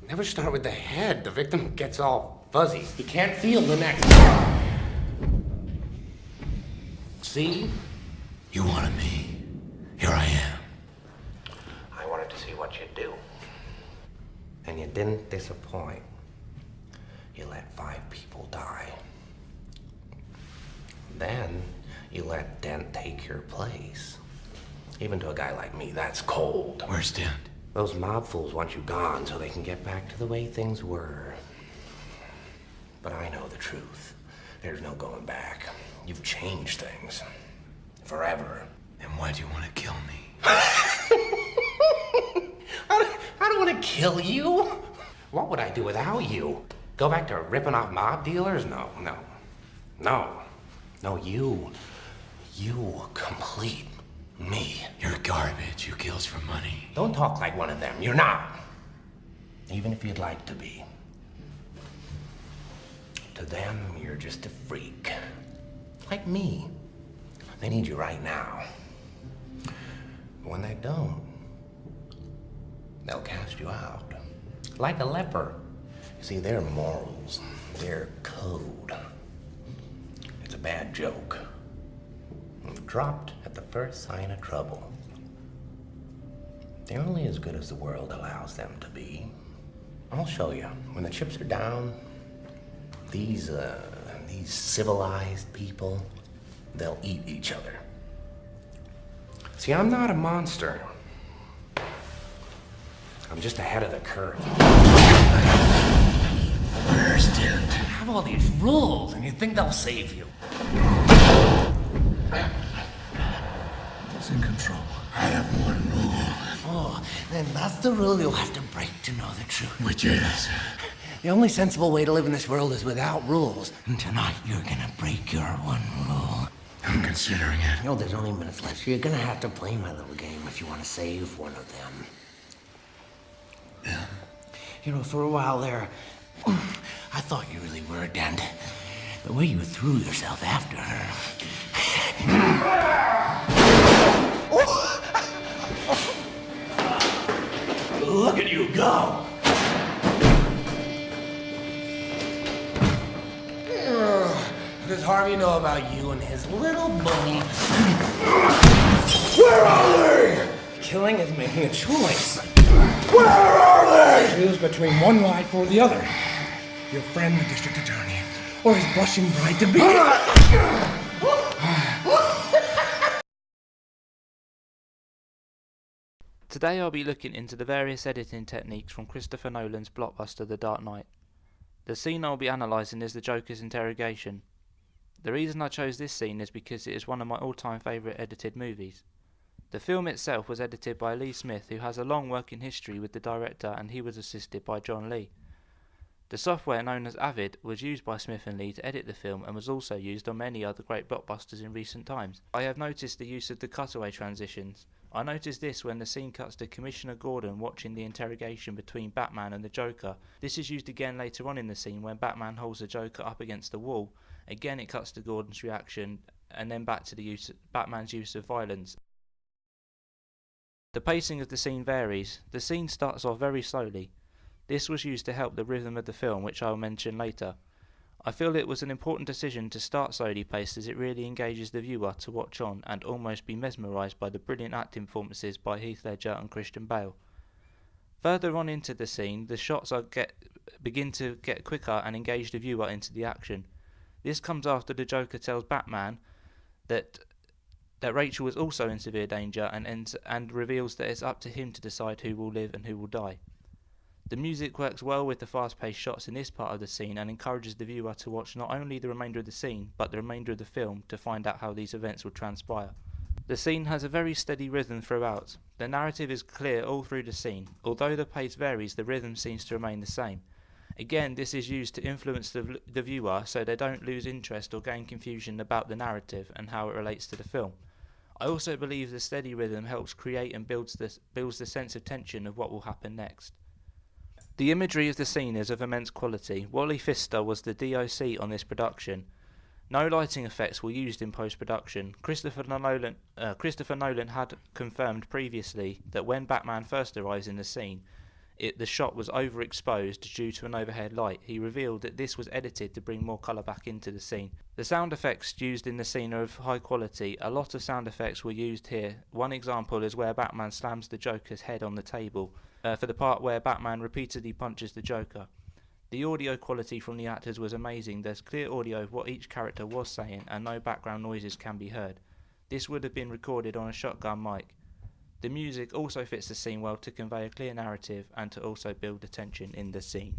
Never start with the head. The victim gets all fuzzy. You can't feel the neck. See? You wanted me. Here I am. I wanted to see what you'd do. And you didn't disappoint. You let 5 people die. Then you let Dent take your place. Even to a guy like me, that's cold. Where's Dent? Those mob fools want you gone so they can get back to the way things were. But I know the truth. There's no going back. You've changed things. Forever. Then why do you want to kill me? I don't want to kill you. What would I do without you? Go back to ripping off mob dealers? No. No, you complete me. You're garbage. Who kills for money? Don't talk like one of them. You're not. Even if you'd like to be. To them, you're just a freak. Like me. They need you right now. But when they don't, they'll cast you out. Like a leper. You see, their morals, their code. It's a bad joke. Dropped at the first sign of trouble. They're only as good as the world allows them to be. I'll show you. When the chips are down, these civilized people, they'll eat each other. See, I'm not a monster. I'm just ahead of the curve. Where's Dent? You have all these rules, and you think they'll save you. He's in control. I have one rule. Oh, then that's the rule you'll have to break to know the truth. Which is? The only sensible way to live in this world is without rules. And tonight, you're gonna break your one rule. I'm considering it. Oh, there's only minutes left, so you're gonna have to play my little game if you want to save one of them. Yeah. You know, for a while there, I thought you really were, Dent. The way you threw yourself after her. Look at you go! What does Harvey know about you and his little bunny? Where are they? Killing is making a choice. Where are they? Choose between one life or the other. Your friend, the district attorney, or his blushing bride-to-be. Today I'll be looking into the various editing techniques from Christopher Nolan's blockbuster The Dark Knight. The scene I'll be analysing is the Joker's interrogation. The reason I chose this scene is because it is one of my all-time favourite edited movies. The film itself was edited by Lee Smith, who has a long working history with the director, and he was assisted by John Lee. The software known as Avid was used by Smith and Lee to edit the film and was also used on many other great blockbusters in recent times. I have noticed the use of the cutaway transitions. I noticed this when the scene cuts to Commissioner Gordon watching the interrogation between Batman and the Joker. This is used again later on in the scene when Batman holds the Joker up against the wall. Again it cuts to Gordon's reaction and then back to Batman's use of violence. The pacing of the scene varies. The scene starts off very slowly. This was used to help the rhythm of the film, which I will mention later. I feel it was an important decision to start slowly paced as it really engages the viewer to watch on and almost be mesmerised by the brilliant acting performances by Heath Ledger and Christian Bale. Further on into the scene, the shots begin to get quicker and engage the viewer into the action. This comes after the Joker tells Batman that Rachel is also in severe danger and reveals that it's up to him to decide who will live and who will die. The music works well with the fast-paced shots in this part of the scene and encourages the viewer to watch not only the remainder of the scene, but the remainder of the film to find out how these events will transpire. The scene has a very steady rhythm throughout. The narrative is clear all through the scene. Although the pace varies, the rhythm seems to remain the same. Again, this is used to influence the viewer so they don't lose interest or gain confusion about the narrative and how it relates to the film. I also believe the steady rhythm helps create and builds the sense of tension of what will happen next. The imagery of the scene is of immense quality. Wally Pfister was the DOC on this production. No lighting effects were used in post-production. Christopher Nolan had confirmed previously that when Batman first arrives in the scene, the shot was overexposed due to an overhead light. He revealed that this was edited to bring more colour back into the scene. The sound effects used in the scene are of high quality. A lot of sound effects were used here. One example is where Batman slams the Joker's head on the table, for the part where Batman repeatedly punches the Joker. The audio quality from the actors was amazing. There's clear audio of what each character was saying and no background noises can be heard. This would have been recorded on a shotgun mic. The music also fits the scene well to convey a clear narrative and to also build the tension in the scene.